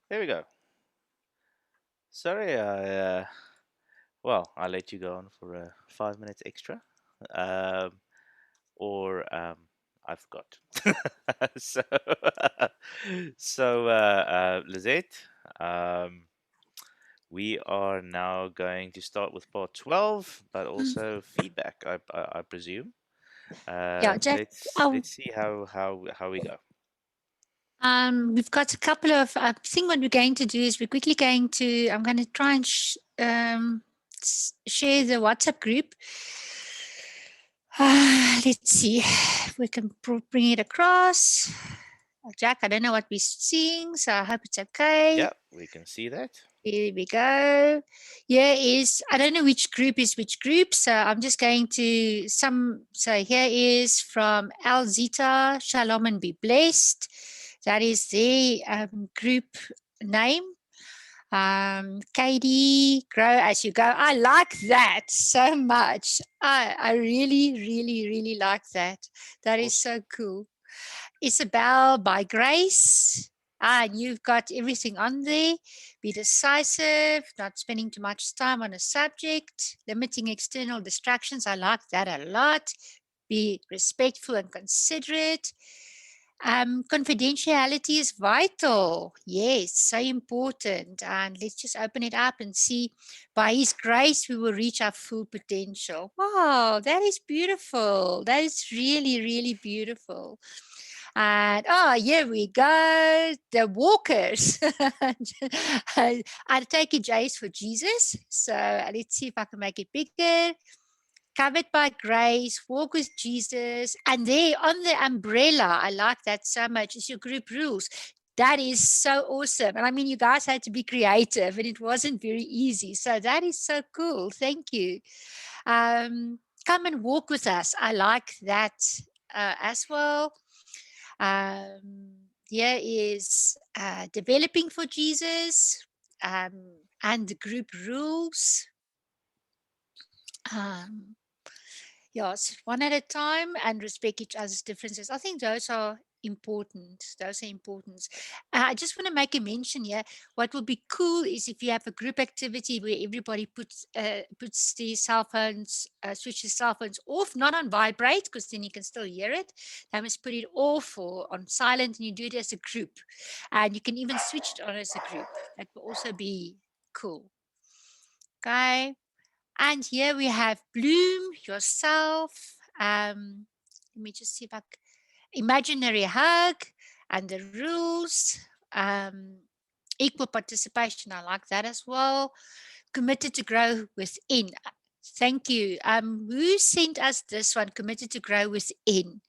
There we go. Sorry, I'll let you go on for 5 minutes extra. Um, or I forgot. so, Lizette, um, we are now going to start with part 12, but also feedback, I presume. Yeah, Jack. Let's see how we go. We've got a couple of. I think what we're going to do is we're quickly going to. I'm going to try and share the WhatsApp group. Let's see. We can bring it across. Jack, I don't know what we're seeing, so I hope it's okay. Yeah, we can see that. Here we go. Here is, I don't know which group is which group, so I'm just going to so here is from Al Zita, Shalom and be blessed. That is the group name. Katie, grow as you go. I like that so much. I really, really, really like that. That is Awesome. so cool. Isabel by Grace. And you've got everything on there. Be decisive, not spending too much time on a subject, limiting external distractions. I like that a lot. Be respectful and considerate. Confidentiality is vital. Yes, so important. And let's just open it up and see. By His grace, we will reach our full potential. Wow, that is beautiful. That is really, really beautiful. And here we go. The walkers. I take it J is for Jesus. So let's see if I can make it bigger. Covered by grace, walk with Jesus. And there on the umbrella, I like that so much, is your group rules. That is so awesome. And I mean, you guys had to be creative and it wasn't very easy. So that is so cool. Thank you. Come and walk with us. I like that as well. Here is developing for Jesus and the group rules. Um, yes, one at a time and respect each other's differences. I think those are important. Those are important. I just want to make a mention here. What would be cool is if you have a group activity where everybody puts their cell phones, switches cell phones off, not on vibrate, because then you can still hear it. They must put it off or on silent, and you do it as a group. And you can even switch it on as a group. That will also be cool. Okay. And here we have bloom yourself. Let me just see if imaginary hug and the rules. Equal participation. I like that as well. Committed to grow within. Thank you. Who sent us this one? Committed to grow within.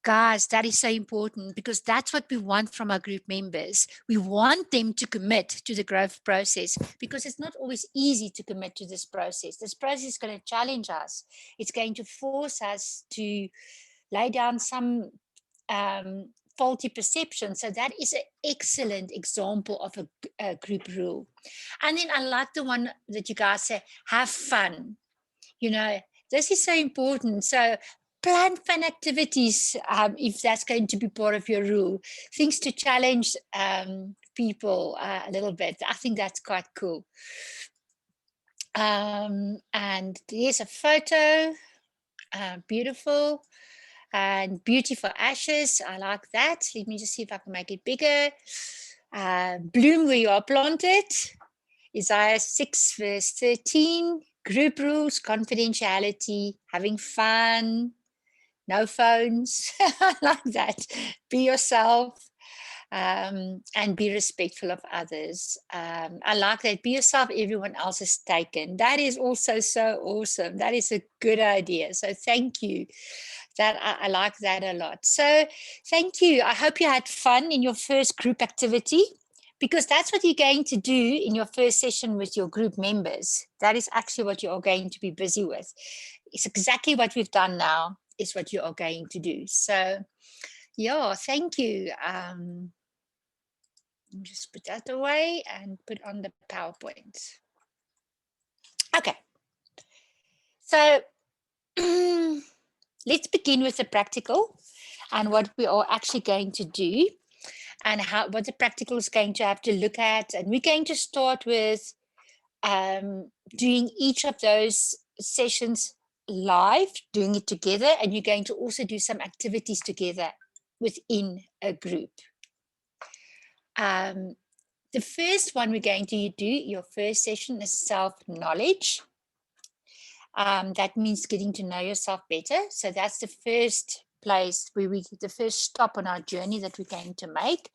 Guys, that is so important because that's what we want from our group members. We want them to commit to the growth process because it's not always easy to commit to this process. This process is going to challenge us. It's going to force us to lay down some faulty perception. So that is an excellent example of a group rule. And then I like the one that you guys say, have fun. You know, this is so important. So plan fun activities if that's going to be part of your rule. Things to challenge people a little bit. I think that's quite cool. And here's a photo. Beautiful. And beauty for ashes. I like that. Let me just see if I can make it bigger. Bloom where you are planted. Isaiah 6, verse 13. Group rules, confidentiality, having fun, no phones. I like that. Be yourself and be respectful of others. I like that. Be yourself, everyone else is taken. That is also so awesome. That is a good idea. So thank you. That I like that a lot. So thank you. I hope you had fun in your first group activity because that's what you're going to do in your first session with your group members. That is actually what you're going to be busy with. It's exactly what we've done now is what you are going to do. So yeah, thank you. Just put that away and put on the PowerPoint. Okay. So let's begin with the practical and what we are actually going to do. and what the practical is going to have to look at. And we're going to start with doing each of those sessions live, doing it together, and you're going to also do some activities together within a group. The first one we're going to do, your first session, is self-knowledge. That means getting to know yourself better. So that's the first place the first stop on our journey that we're going to make.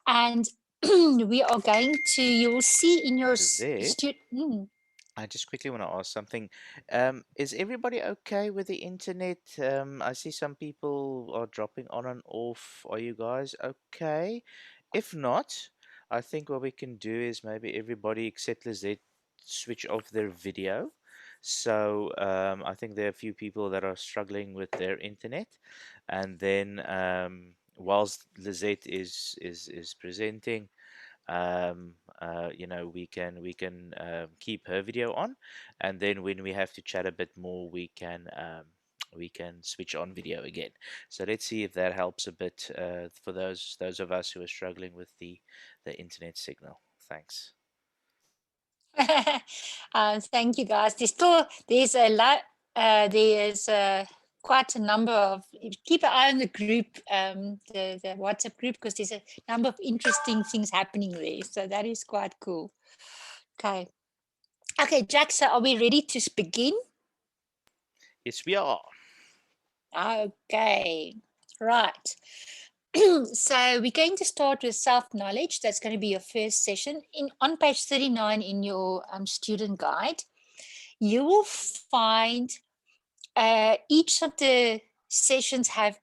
And we are going to, you will see in your I just quickly want to ask something. Is everybody okay with the internet? I see some people are dropping on and off. Are you guys okay? If not, I think what we can do is maybe everybody except Lizette switch off their video. So I think there are a few people that are struggling with their internet, and then whilst Lizette is presenting, we can keep her video on, and then when we have to chat a bit more, we can switch on video again. So let's see if that helps a bit for those of us who are struggling with the internet signal. Thanks. Thank you, guys. There's a lot. There's quite a number of. Keep an eye on the group, the WhatsApp group, because there's a number of interesting things happening there. So that is quite cool. Okay, Jack. So are we ready to begin? Yes, we are. Okay, right. So we're going to start with self-knowledge. That's going to be your first session. On page 39 in your student guide, you will find each of the sessions I've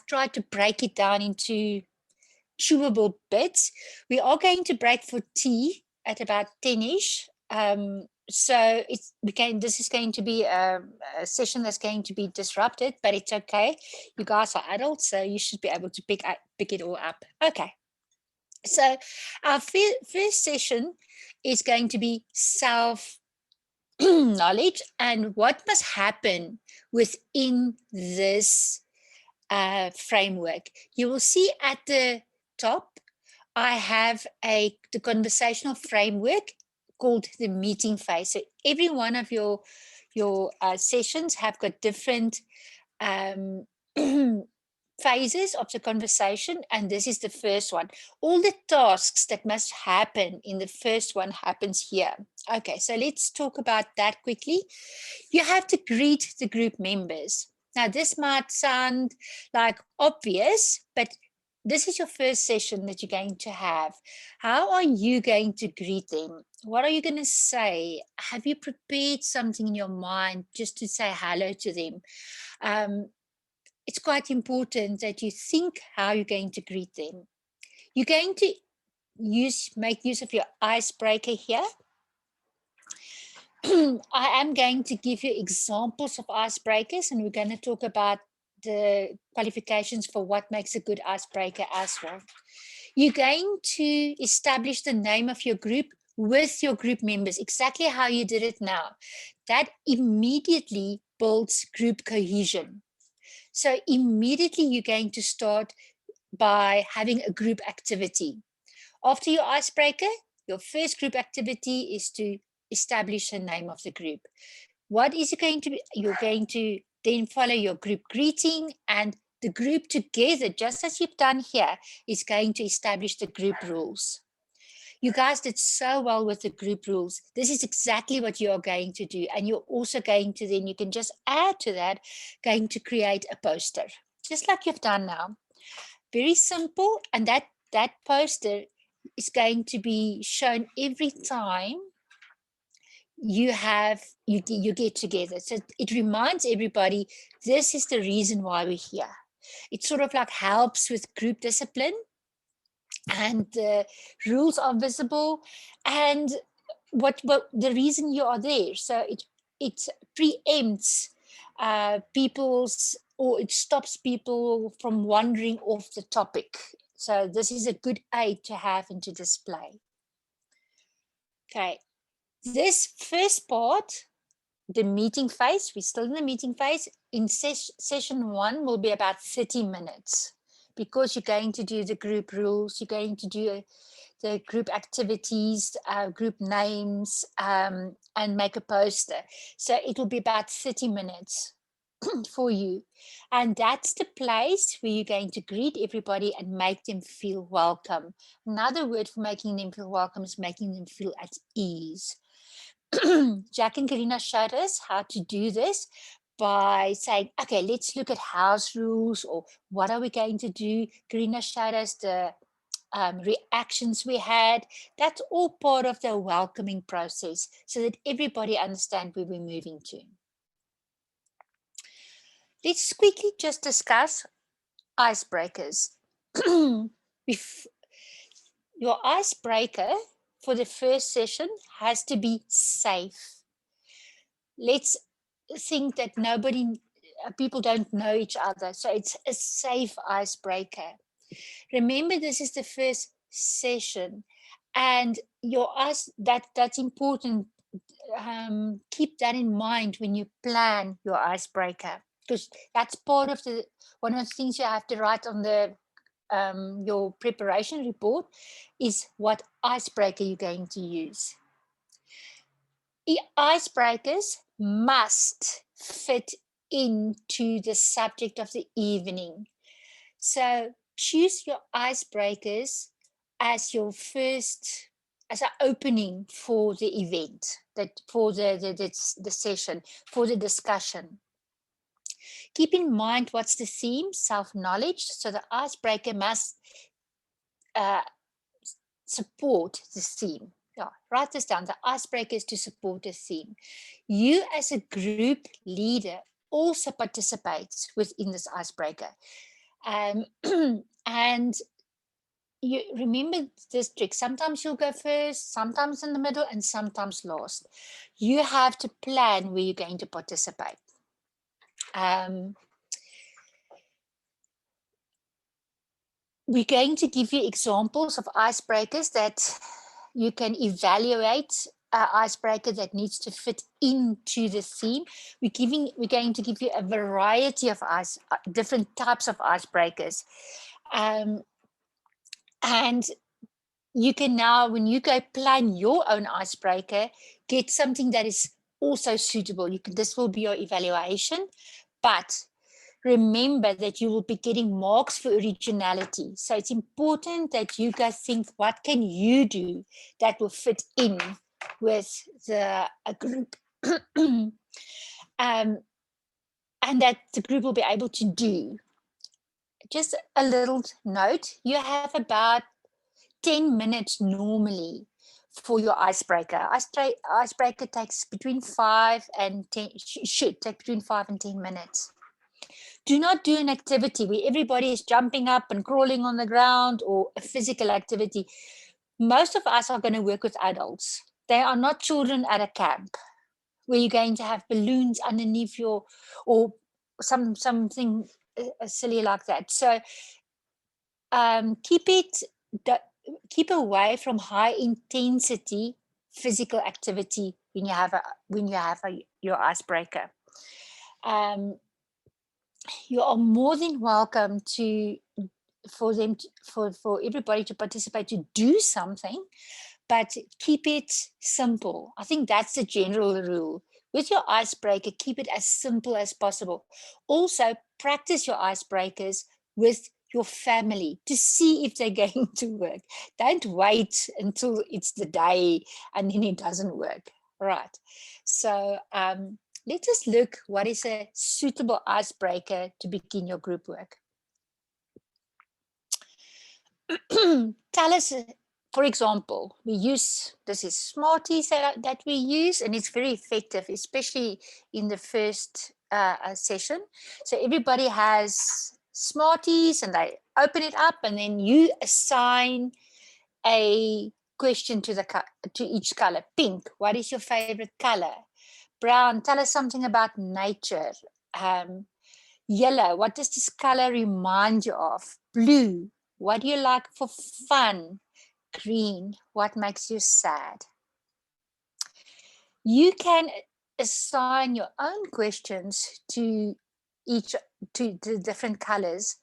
tried to break it down into chewable bits. We are going to break for tea at about 10ish. So this is going to be a session that's going to be disrupted, but it's okay. You guys are adults, so you should be able to pick it all up. Okay. So our first session is going to be self-knowledge and what must happen within this framework. You will see at the top, I have the conversational framework called the meeting phase. So every one of your sessions have got different phases of the conversation, and this is the first one. All the tasks that must happen in the first one happens here. Okay, so let's talk about that quickly. You have to greet the group members. Now, this might sound like obvious, but this is your first session that you're going to have. How are you going to greet them? What are you going to say? Have you prepared something in your mind just to say hello to them? It's quite important that you think how you're going to greet them. You're going to make use of your icebreaker here. I am going to give you examples of icebreakers, and we're going to talk about the qualifications for what makes a good icebreaker as well. You're going to establish the name of your group with your group members, exactly how you did it now. That immediately builds group cohesion. So immediately you're going to start by having a group activity. After your icebreaker, your first group activity is to establish the name of the group. What is it going to be? You're going to then follow your group greeting, and the group together, just as you've done here, is going to establish the group rules. You guys did so well with the group rules. This is exactly what you are going to do. And you're also going to then, you can just add to that, going to create a poster, just like you've done now. Very simple. And that poster is going to be shown every time you get together. So it reminds everybody, this is the reason why we're here. It sort of like helps with group discipline, and the rules are visible, and what the reason you are there. So it preempts or it stops people from wandering off the topic. So this is a good aid to have and to display. Okay, this first part, the meeting phase, we're still in the meeting phase. In session one will be about 30 minutes, because you're going to do the group rules, you're going to do the group activities, group names, and make a poster. So it will be about 30 minutes for you. And that's the place where you're going to greet everybody and make them feel welcome. Another word for making them feel welcome is making them feel at ease. Jack and Karina showed us how to do this by saying, okay, let's look at house rules, or what are we going to do? Karina showed us the reactions we had. That's all part of the welcoming process so that everybody understands where we're moving to. Let's quickly just discuss icebreakers. Your icebreaker for the first session has to be safe. Let's think that people don't know each other, so it's a safe icebreaker. Remember, this is the first session, and that's important. Keep that in mind when you plan your icebreaker, because that's part of the one of the things you have to write on the your preparation report is what icebreaker you're going to use. Icebreakers must fit into the subject of the evening. So choose your icebreakers as your first, as an opening for the event, that for the session, for the discussion. Keep in mind what's the theme, self-knowledge. So the icebreaker must uh, support the theme. Yeah, write this down. The icebreaker is to support the theme. You as a group leader also participates within this icebreaker. And you remember this trick. Sometimes you'll go first, sometimes in the middle, and sometimes last. You have to plan where you're going to participate. We're going to give you examples of icebreakers that you can evaluate an icebreaker that needs to fit into the theme. We're going to give you a variety of different types of icebreakers. And you can now, when you go plan your own icebreaker, get something that is also suitable. This will be your evaluation, but remember that you will be getting marks for originality. So it's important that you guys think, what can you do that will fit in with a group? And that the group will be able to do. Just a little note, you have about 10 minutes normally for your icebreaker. Icebreaker takes between 5 and 10, should take between 5 and 10 minutes. Do not do an activity where everybody is jumping up and crawling on the ground, or a physical activity. Most of us are going to work with adults. They are not children at a camp where you're going to have balloons underneath or something silly like that. So keep away from high intensity physical activity when you have your icebreaker. You are more than welcome for everybody to participate, to do something, but keep it simple. I think that's the general rule. With your icebreaker, keep it as simple as possible. Also, practice your icebreakers with your family to see if they're going to work. Don't wait until it's the day and then it doesn't work. Right. So let us look what is a suitable icebreaker to begin your group work. Tell us, for example, this is Smarties that we use, and it's very effective, especially in the first session. So everybody has Smarties and they open it up, and then you assign a question to each color. Pink, what is your favorite color? Brown, tell us something about nature. Yellow, what does this color remind you of? Blue, what do you like for fun? Green, what makes you sad? You can assign your own questions to the different colors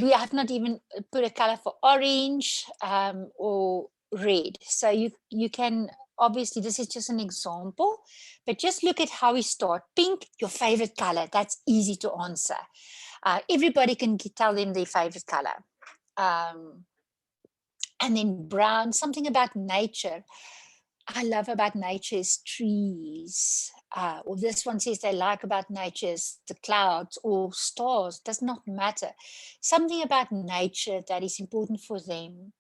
we have not even put a color for orange or red. So you can obviously, this is just an example, but just look at how we start. Pink, your favorite color. That's easy to answer. Everybody can tell them their favorite color. Um, and then brown, something about nature. I love about nature is trees. Or this one says they like about nature is the clouds or stars, does not matter. Something about nature that is important for them.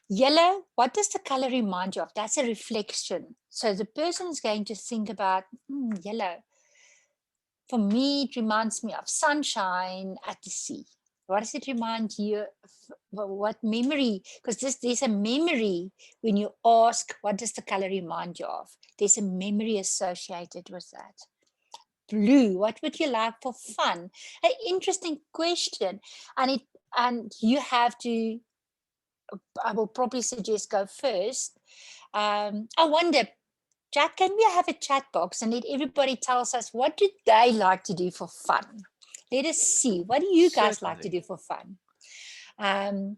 Yellow, what does the color remind you of? That's a reflection. So the person is going to think about yellow. For me, it reminds me of sunshine at the sea. What does it remind you of? What memory? Because there's a memory when you ask, what does the color remind you of? There's a memory associated with that. Blue, what would you like for fun? An interesting question. And you have to, I will probably suggest go first. I wonder, Jack, can we have a chat box and let everybody tells us what do they like to do for fun? Let us see. What do you guys like to Certainly. do for fun? Um,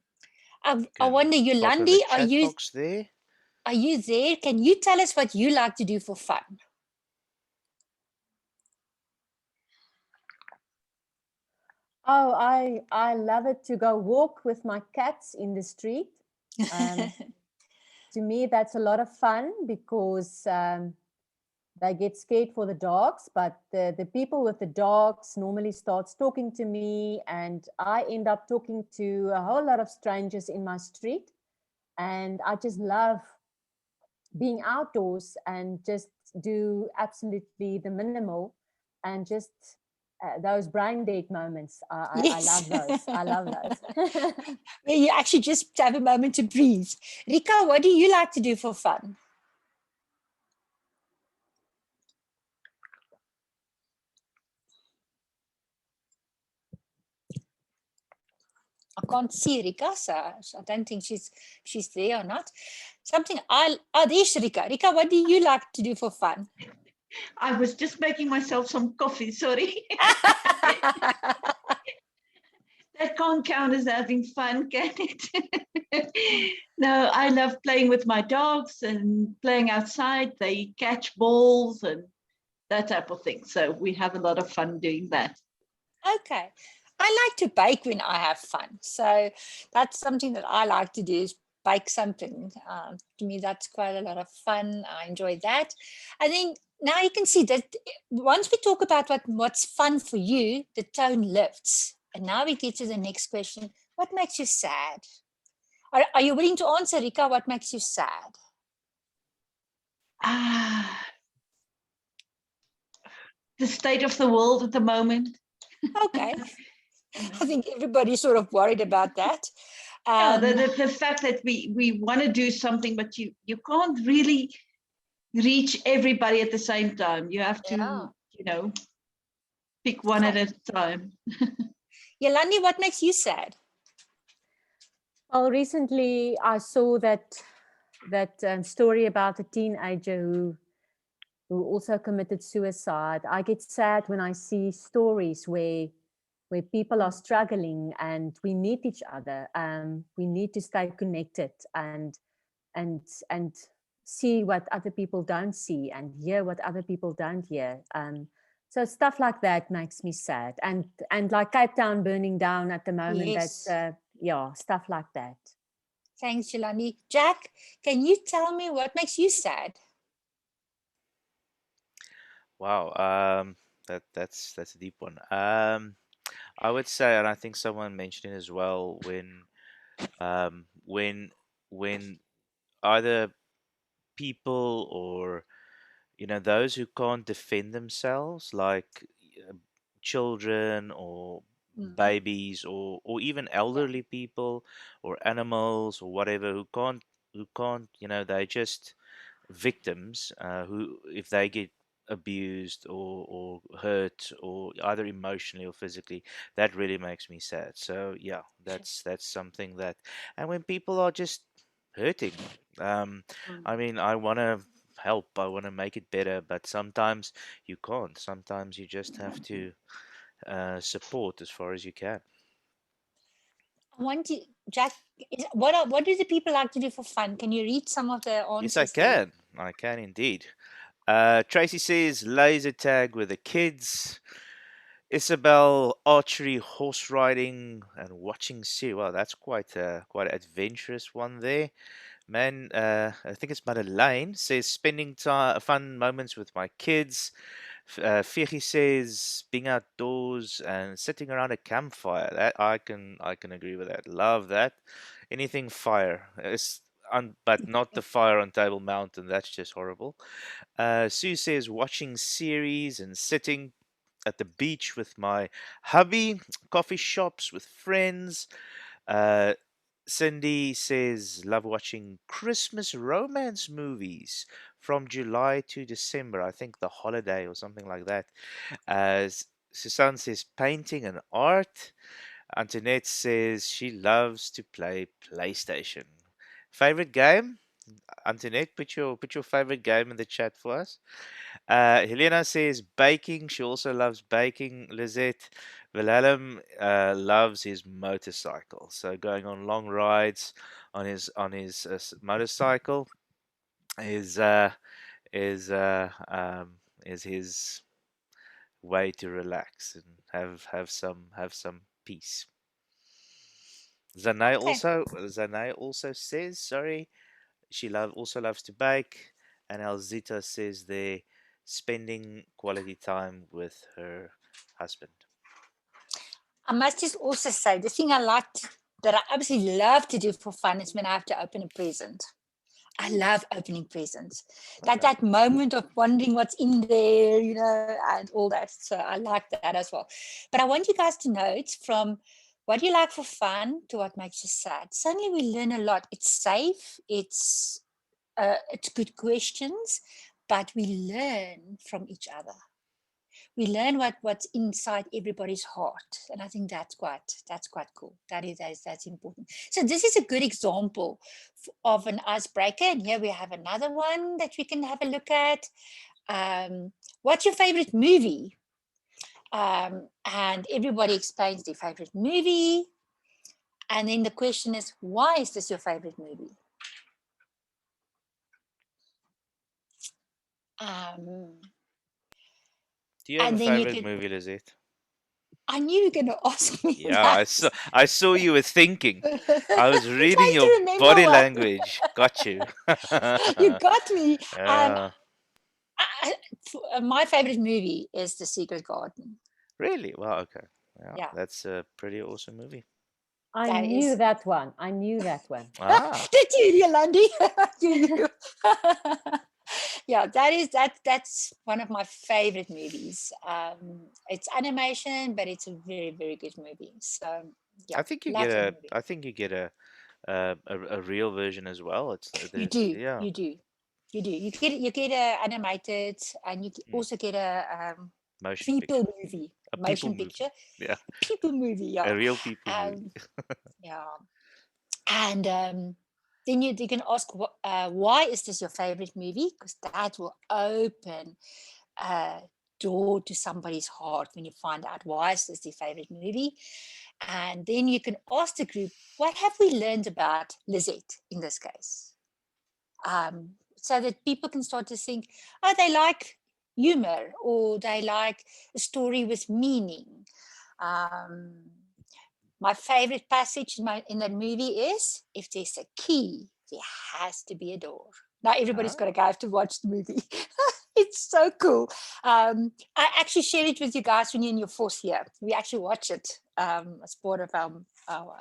I wonder, Can pop in the Yolandi, chat box there. are you there? Can you tell us what you like to do for fun? Oh, I love it to go walk with my cats in the street. Um, to me, that's a lot of fun because they get scared for the dogs, but the people with the dogs normally starts talking to me, and I end up talking to a whole lot of strangers in my street. And I just love being outdoors and just do absolutely the minimal and just those brain dead moments. I Yes. love those. I love those. Yeah, you actually just have a moment to breathe. Rika, what do you like to do for fun? I can't see Rika, so I don't think she's there or not. Something there's Rika. Rika, what do you like to do for fun? I was just making myself some coffee, sorry. That can't count as having fun, can it? No, I love playing with my dogs and playing outside. They catch balls and that type of thing. So we have a lot of fun doing that. Okay. I like to bake when I have fun. So that's something that I like to do is bake something. To me, that's quite a lot of fun. I enjoy that. I think now you can see that once we talk about what's fun for you, the tone lifts. And now we get to the next question. What makes you sad? Are you willing to answer, Rika? What makes you sad? The state of the world at the moment. Okay. I think everybody's sort of worried about that. Yeah, the fact that we want to do something, but you can't really reach everybody at the same time. You have to, pick one at a time. Yolandi, what makes you sad? Well, recently I saw that story about a teenager who also committed suicide. I get sad when I see stories where people are struggling and we need each other. We need to stay connected and see what other people don't see and hear what other people don't hear. So stuff like that makes me sad. And like Cape Town burning down at the moment, Yes. that's stuff like that. Thanks, Yolandi. Jack, can you tell me what makes you sad? Wow. That's a deep one. I would say, and I think someone mentioned it as well, um when when either people or those who can't defend themselves, like children or Mhm. babies or even Yeah. elderly people or animals or whatever, who can't, they just victims, who, if they get abused or hurt or either emotionally or physically, that really makes me sad. So yeah, Sure. that's something that. And when people are just hurting, um Mm. I mean, I want to help, I want to make it better, but sometimes you can't. Sometimes you just have to support as far as you can. I want you, Jack. What do the people like to do for fun? Can you read some of the Yes, I answers there? can. I can indeed. Tracy says laser tag with the kids. Isabel, archery, horse riding, and watching sea. Well, that's quite an adventurous one there. Man, I think it's Madeleine says spending time, fun moments with my kids. Fiji says being outdoors and sitting around a campfire. That I can agree with that. Love that. Anything fire. But not the fire on Table Mountain. That's just horrible. Sue says watching series and sitting at the beach with my hubby, coffee shops with friends. Uh, Cindy says love watching Christmas romance movies from July to December. I think the holiday or something like that. Susan says painting and art. Antoinette says she loves to play PlayStation. Favorite game? Antoinette, put your favorite game in the chat for us. Helena says baking. She also loves baking. Lizette Wilhelm loves his motorcycle. So going on long rides on his motorcycle is uh, is uh, um, is his way to relax and have some peace. Okay. Zanay also says sorry. She also loves to bake, and Alzita says they're spending quality time with her husband. I must just also say the thing I like that I absolutely love to do for fun is when I have to open a present. I love opening presents. That Okay. that moment of wondering what's in there, and all that. So I like that as well. But I want you guys to note from what you like for fun to what makes you sad. Suddenly we learn a lot. It's safe. It's good questions, but we learn from each other. We learn what's inside everybody's heart, and I think that's quite cool. That's important. So this is a good example of an icebreaker, and here we have another one that we can have a look at. What's your favorite movie? And everybody explains their favorite movie, and then the question is, why is this your favorite movie? um, Do you have a and then you favorite can, movie, Lizette? I knew you were going to ask me Yeah, that. I saw you were thinking. I was I'm reading trying your to remember body one. language. Got you. You got me. Um, Yeah, my favorite movie is The Secret Garden. really? Wow, okay. Yeah, Yeah, that's a pretty awesome movie. I that knew is. that one. I knew that one. Ah, Did you, Yolandi? You knew. Yeah, that's one of my favorite movies. It's animation, but it's a very, very good movie. So yeah, I think you love get that a movie. I think you get a real version as well. It's You the do, yeah, you do, you do. You get a animated, and you mm, also get a motion people picture, movie, a people motion movie. picture, Yeah, people movie. Yeah, a real people movie. um, yeah. And then you can ask, why is this your favorite movie? Because that will open a door to somebody's heart when you find out why is this their favorite movie. And then you can ask the group, what have we learned about Lizette in this case? So that people can start to think, oh, they like humor, or they like a story with meaning. Um, my favorite passage in that movie is, if there's a key, there has to be a door. Now everybody's got to Ah, go have to watch the movie. It's so cool. I actually share it with you guys when you're in your fourth year. We actually watch it as part of our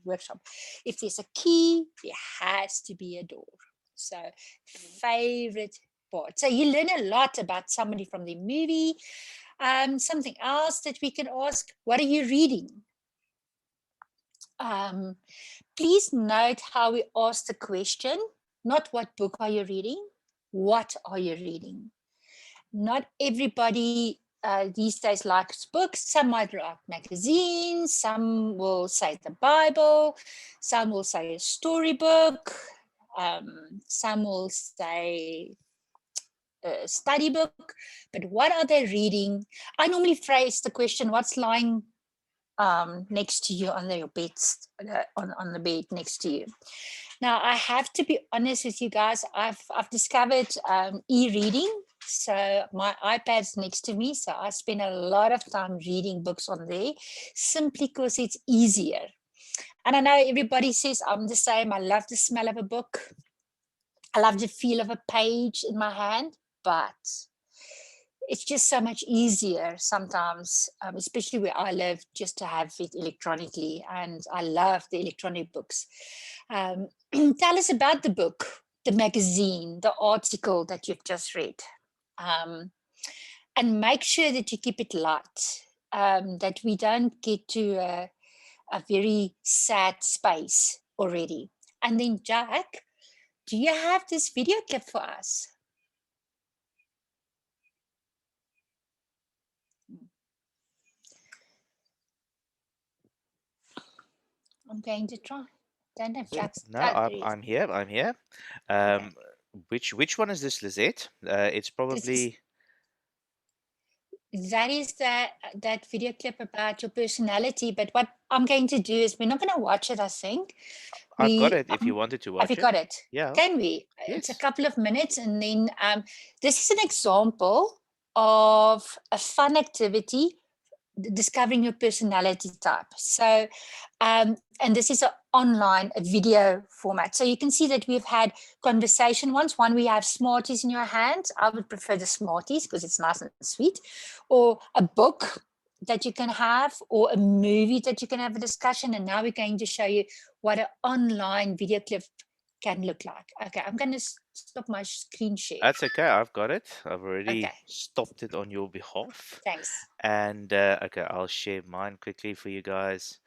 workshop. If there's a key, there has to be a door. So favorite part. So you learn a lot about somebody from the movie. Something else that we can ask, what are you reading? Um, please note how we ask the question, not what book are you reading, what are you reading? Not everybody these days likes books. Some might like magazines, some will say the Bible, some will say a storybook, some will say study book, but what are they reading? I normally phrase the question, what's lying next to you on your bed, on the bed next to you. Now, I have to be honest with you guys. I've discovered e-reading. So my iPad's next to me. So I spend a lot of time reading books on there simply because it's easier. And I know everybody says I'm the same. I love the smell of a book. I love the feel of a page in my hand, but it's just so much easier sometimes, especially where I live, just to have it electronically. And I love the electronic books. Tell us about the book, the magazine, the article that you've just read. And make sure that you keep it light, that we don't get to a very sad space already. And then, Jack, do you have this video clip for us? I'm going to try. Don't have Jack's. No, I'm here. I'm here. Okay. Which one is this, Lizette? It's probably. That is that video clip about your personality. But what I'm going to do is we're not going to watch it, I think. I've got it if you wanted to watch it. Have you got it? Yeah. Can we? Yes. It's a couple of minutes. And then this is an example of a fun activity, discovering your personality type. So, and this is an online, a video format. So you can see that we've had conversation once. One, we have Smarties in your hand. I would prefer the Smarties because it's nice and sweet. Or a book that you can have, or a movie that you can have a discussion. And now we're going to show you what an online video clip can look like. Okay, I'm going to stop my screen share. That's okay. I've got it. I've already Okay. stopped it on your behalf. Thanks. And okay, I'll share mine quickly for you guys.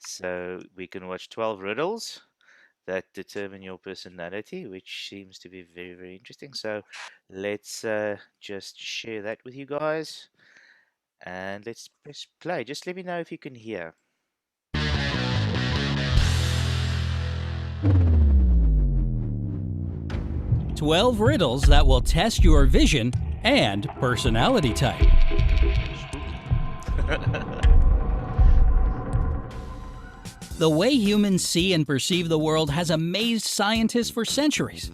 So we can watch 12 riddles that determine your personality, which seems to be very, very interesting. So let's just share that with you guys. And let's press play. Just let me know if you can hear. 12 riddles that will test your vision and personality type. The way humans see and perceive the world has amazed scientists for centuries.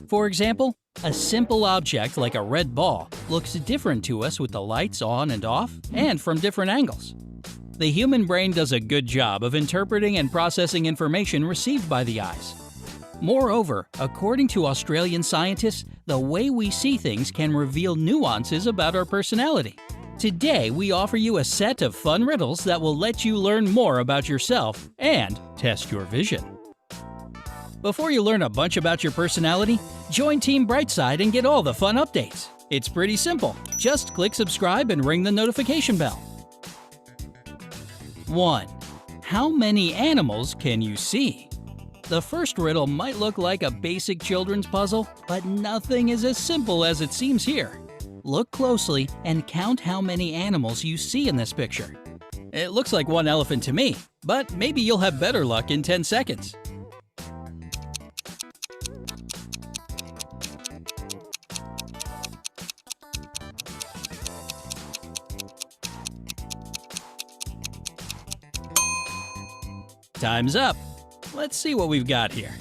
For example, a simple object like a red ball looks different to us with the lights on and off and from different angles. The human brain does a good job of interpreting and processing information received by the eyes. Moreover, according to Australian scientists, the way we see things can reveal nuances about our personality. Today, we offer you a set of fun riddles that will let you learn more about yourself and test your vision. Before you learn a bunch about your personality, join Team Brightside and get all the fun updates. It's pretty simple. Just click subscribe and ring the notification bell. 1. How many animals can you see? The first riddle might look like a basic children's puzzle, but nothing is as simple as it seems here. Look closely and count how many animals you see in this picture. It looks like one elephant to me, but maybe you'll have better luck in 10 seconds. Time's up. Let's see what we've got here.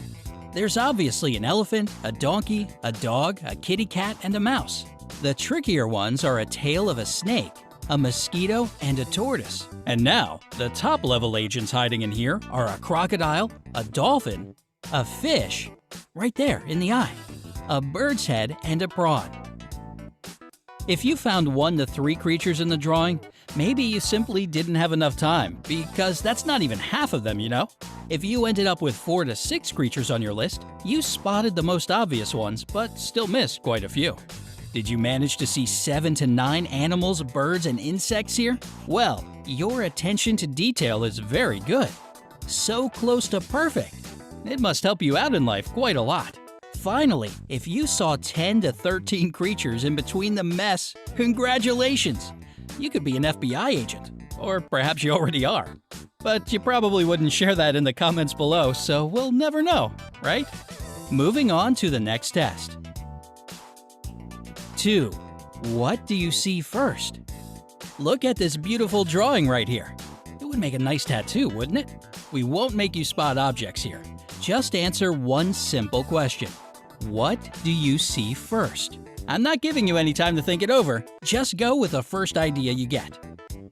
There's obviously an elephant, a donkey, a dog, a kitty cat, and a mouse. The trickier ones are a tail of a snake, a mosquito, and a tortoise. And now, the top-level agents hiding in here are a crocodile, a dolphin, a fish, right there in the eye, a bird's head, and a prawn. If you found 1 to 3 creatures in the drawing, maybe you simply didn't have enough time, because that's not even half of them, you know? If you ended up with 4 to 6 creatures on your list, you spotted the most obvious ones, but still missed quite a few. Did you manage to see 7 to 9 animals, birds, and insects here? Well, your attention to detail is very good. So close to perfect. It must help you out in life quite a lot. Finally, if you saw 10 to 13 creatures in between the mess, congratulations! You could be an FBI agent, or perhaps you already are. But you probably wouldn't share that in the comments below, so we'll never know, right? Moving on to the next test. 2. What do you see first? Look at this beautiful drawing right here. It would make a nice tattoo, wouldn't it? We won't make you spot objects here. Just answer one simple question. What do you see first? I'm not giving you any time to think it over. Just go with the first idea you get.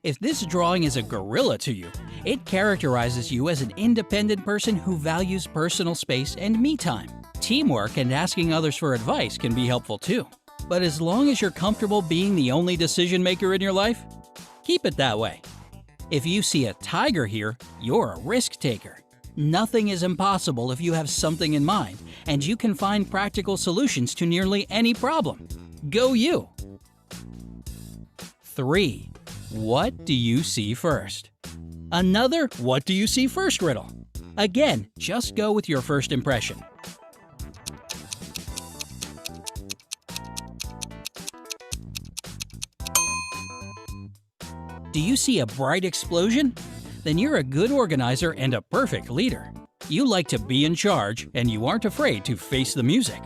If this drawing is a gorilla to you, it characterizes you as an independent person who values personal space and me time. Teamwork and asking others for advice can be helpful too. But as long as you're comfortable being the only decision maker in your life, keep it that way. If you see a tiger here, you're a risk taker. Nothing is impossible if you have something in mind, and you can find practical solutions to nearly any problem. Go you! 3. What do you see first? Another what do you see first riddle. Again, just go with your first impression. Do you see a bright explosion? Then you're a good organizer and a perfect leader. You like to be in charge, and you aren't afraid to face the music.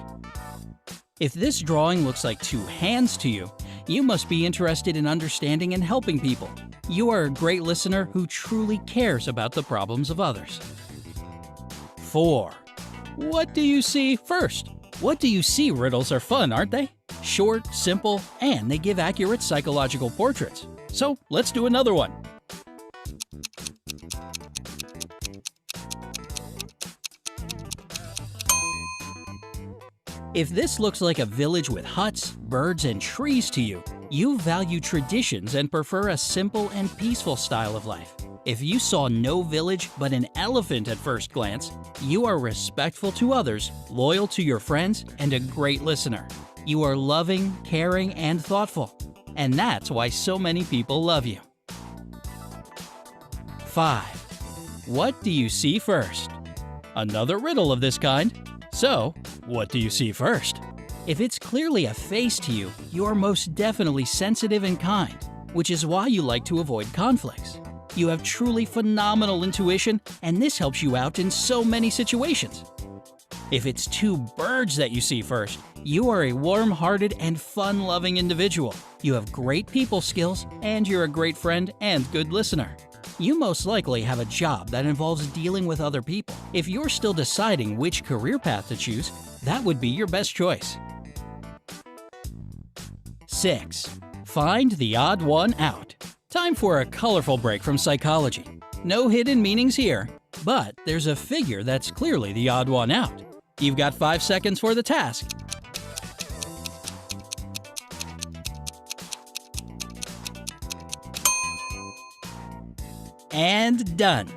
If this drawing looks like two hands to you, you must be interested in understanding and helping people. You are a great listener who truly cares about the problems of others. 4. What do you see first? What do you see riddles are fun, aren't they? Short, simple, and they give accurate psychological portraits. So let's do another one. If this looks like a village with huts, birds, and trees to you, you value traditions and prefer a simple and peaceful style of life. If you saw no village but an elephant at first glance, you are respectful to others, loyal to your friends, and a great listener. You are loving, caring, and thoughtful. And that's why so many people love you. 5. What do you see first? Another riddle of this kind. So, what do you see first? If it's clearly a face to you, you are most definitely sensitive and kind, which is why you like to avoid conflicts. You have truly phenomenal intuition, and this helps you out in so many situations. If it's two birds that you see first, you are a warm-hearted and fun-loving individual. You have great people skills, and you're a great friend and good listener. You most likely have a job that involves dealing with other people. If you're still deciding which career path to choose, that would be your best choice. 6. Find the odd one out. Time for a colorful break from psychology. No hidden meanings here, but there's a figure that's clearly the odd one out. You've got 5 seconds for the task. And done.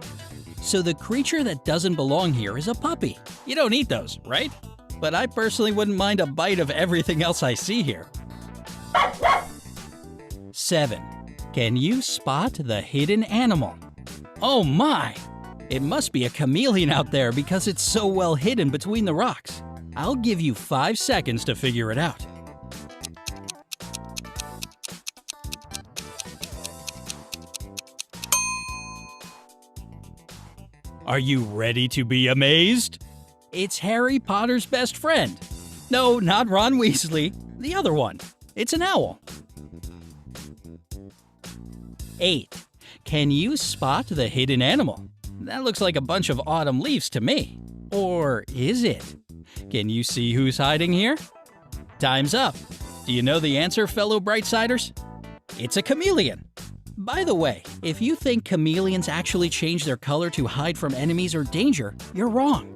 So the creature that doesn't belong here is a puppy. You don't eat those, right? But I personally wouldn't mind a bite of everything else I see here. 7. Can you spot the hidden animal? Oh my! It must be a chameleon out there because it's so well hidden between the rocks. I'll give you 5 seconds to figure it out. Are you ready to be amazed? It's Harry Potter's best friend. No, not Ron Weasley. The other one. It's an owl. 8. Can you spot the hidden animal? That looks like a bunch of autumn leaves to me. Or is it? Can you see who's hiding here? Time's up. Do you know the answer, fellow Brightsiders? It's a chameleon. By the way, if you think chameleons actually change their color to hide from enemies or danger, you're wrong.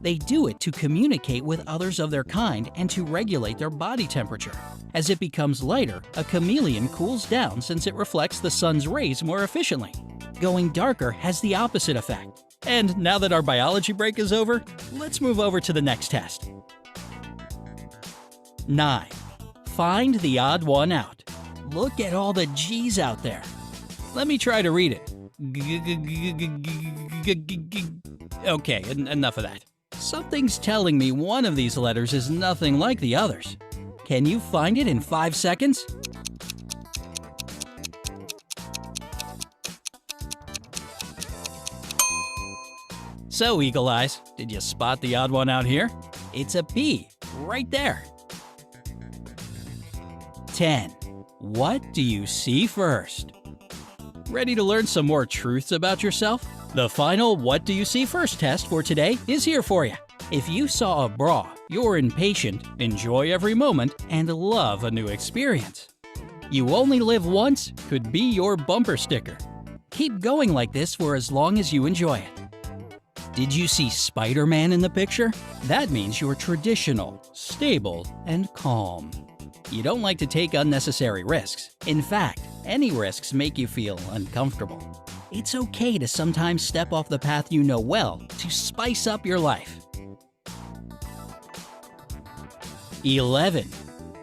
They do it to communicate with others of their kind and to regulate their body temperature. As it becomes lighter, a chameleon cools down since it reflects the sun's rays more efficiently. Going darker has the opposite effect. And now that our biology break is over, let's move over to the next test. 9. Find the odd one out. Look at all the G's out there. Let me try to read it. Okay, enough of that. Something's telling me one of these letters is nothing like the others. Can you find it in 5 seconds? So, Eagle Eyes, did you spot the odd one out here? It's a P, right there. 10. What do you see first? Ready to learn some more truths about yourself? The final What Do You See First test for today is here for you. If you saw a bra, you're impatient, enjoy every moment, and love a new experience. You only live once could be your bumper sticker. Keep going like this for as long as you enjoy it. Did you see Spider-Man in the picture? That means you're traditional, stable, and calm. You don't like to take unnecessary risks. In fact, any risks make you feel uncomfortable. It's okay to sometimes step off the path you know well to spice up your life. 11.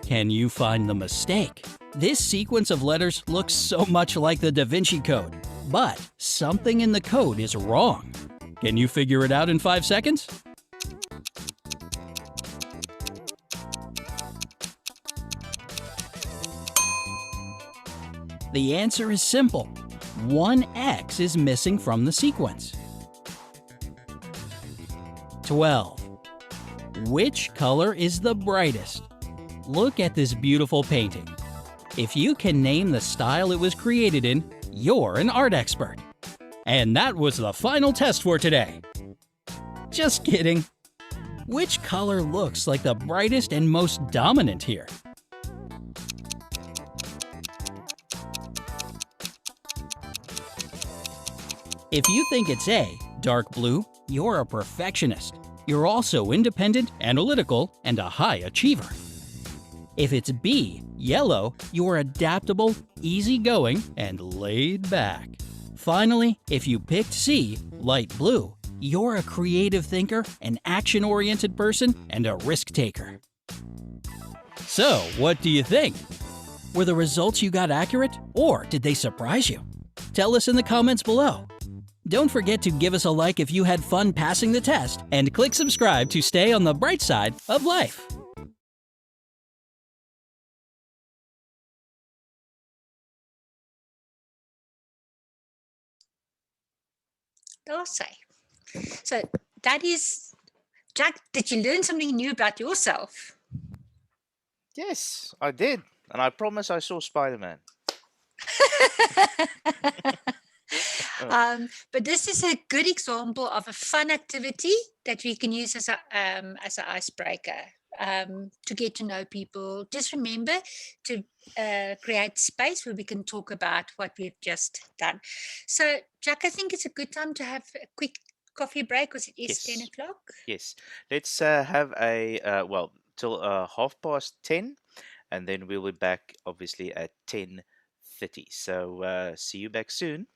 Can you find the mistake? This sequence of letters looks so much like the Da Vinci Code, but something in the code is wrong. Can you figure it out in 5 seconds? The answer is simple. One X is missing from the sequence. 12. Which color is the brightest? Look at this beautiful painting. If you can name the style it was created in, you're an art expert. And that was the final test for today. Just kidding. Which color looks like the brightest and most dominant here? If you think it's A, dark blue, you're a perfectionist. You're also independent, analytical, and a high achiever. If it's B, yellow, you're adaptable, easygoing, and laid back. Finally, if you picked C, light blue, you're a creative thinker, an action-oriented person, and a risk-taker. So, what do you think? Were the results you got accurate, or did they surprise you? Tell us in the comments below. Don't forget to give us a like if you had fun passing the test, and click subscribe to stay on the bright side of life. Dulce. So that is, Jack, did you learn something new about yourself? Yes, I did. And I promise I saw Spider-Man. But this is a good example of a fun activity that we can use as an icebreaker to get to know people. Just remember to create space where we can talk about what we've just done. So, Jack, I think it's a good time to have a quick coffee break because it is 10 Yes. o'clock. Yes. Let's have till 10:30, and then we'll be back obviously at 10:30. So see you back soon.